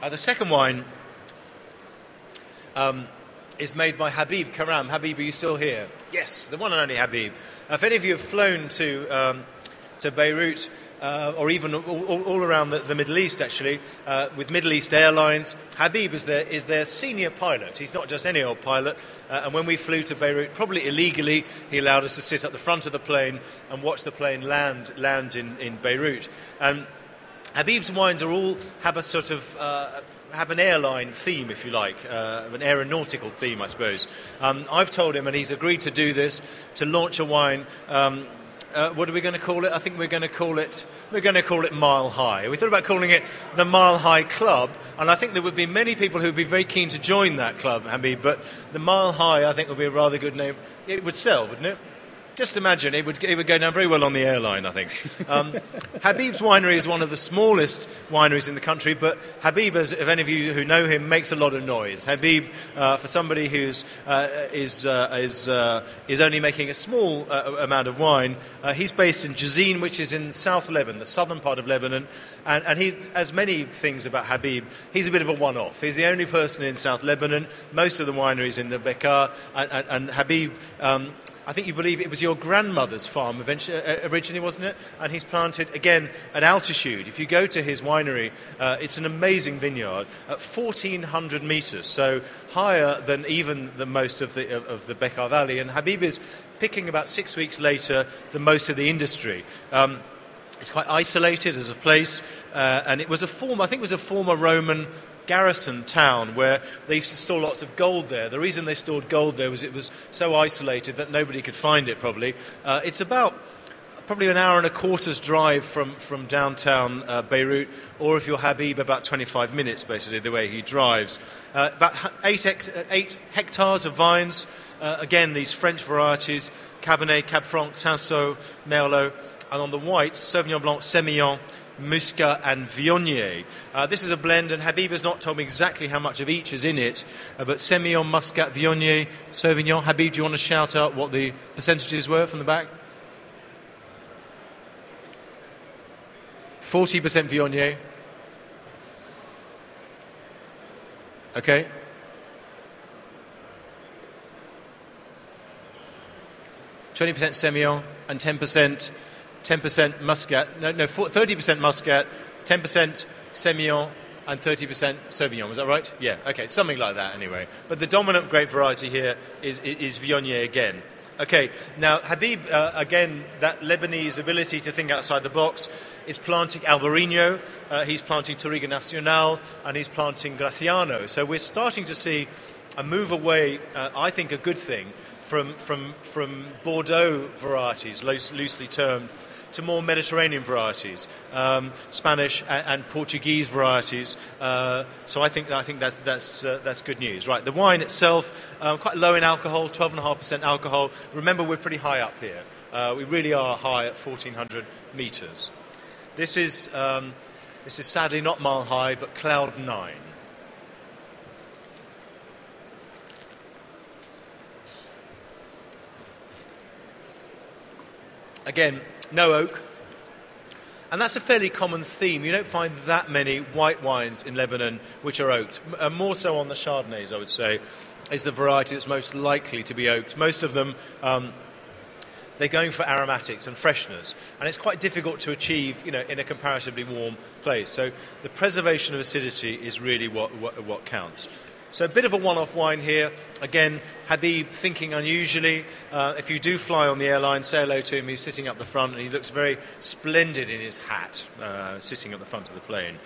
The second wine is made by Habib Karam. Habib, are you still here? Yes, the one and only Habib. If any of you have flown to Beirut, or even all around the Middle East, actually, with Middle East Airlines, Habib is their senior pilot. He's not just any old pilot. And when we flew to Beirut, probably illegally, he allowed us to sit at the front of the plane and watch the plane land in Beirut. And Habib's wines have a sort of have an airline theme, if you like, an aeronautical theme, I suppose. I've told him, and he's agreed to do this, to launch a wine. What are we going to call it? I think we're going to call it Mile High. We thought about calling it the Mile High Club, and I think there would be many people who would be very keen to join that club, Habib. But the Mile High, I think, would be a rather good name. It would sell, wouldn't it? Just imagine, it would go down very well on the airline, I think. Habib's winery is one of the smallest wineries in the country, but Habib, if any of you who know him, makes a lot of noise. Habib, for somebody who's is only making a small amount of wine, he's based in Jazin, which is in South Lebanon, the southern part of Lebanon, and he, as many things about Habib, he's a bit of a one-off. He's the only person in South Lebanon. Most of the wineries in the Bekaa, and Habib. I think you believe it was your grandmother's farm originally, wasn't it? And he's planted, again, at altitude. If you go to his winery, it's an amazing vineyard at 1,400 metres, so higher than even the most of the Bekaa Valley. And Habib is picking about 6 weeks later than most of the industry. It's quite isolated as a place, and it was a former Roman garrison town where they used to store lots of gold there. The reason they stored gold there was it was so isolated that nobody could find it, probably. It's about probably an hour and a quarter's drive from downtown Beirut, or if you're Habib, about 25 minutes, basically, the way he drives. About 8 hectares of vines. Again, these French varieties, Cabernet, Cab Franc, Cinsault, Merlot, and on the whites, Sauvignon Blanc, Semillon, Muscat and Viognier. This is a blend, and Habib has not told me exactly how much of each is in it, but Semillon, Muscat, Viognier, Sauvignon. Habib, do you want to shout out what the percentages were from the back? 40% Viognier. Okay. %20 Semillon and 10% Muscat, 30% Muscat, 10% Semillon, and 30% Sauvignon. Was that right? Yeah, okay, something like that anyway. But the dominant grape variety here is Viognier again. Okay, now Habib, again, that Lebanese ability to think outside the box, is planting Albarino, he's planting Touriga Nacional, and he's planting Graciano. So we're starting to see a move away, I think a good thing, from Bordeaux varieties, loosely termed, to more Mediterranean varieties, Spanish and Portuguese varieties. So I think that's good news. Right, the wine itself, quite low in alcohol, 12.5% alcohol. Remember, we're pretty high up here. We really are high at 1,400 metres. This is sadly not Mile High, but Cloud 9. Again, no oak, and that's a fairly common theme. You don't find that many white wines in Lebanon which are oaked. More so on the Chardonnays, I would say, is the variety that's most likely to be oaked. Most of them, they're going for aromatics and freshness, and it's quite difficult to achieve, in a comparatively warm place. So the preservation of acidity is really what counts. So a bit of a one-off wine here. Again, Habib thinking unusually. If you do fly on the airline, say hello to him. He's sitting up the front, and he looks very splendid in his hat, sitting at the front of the plane.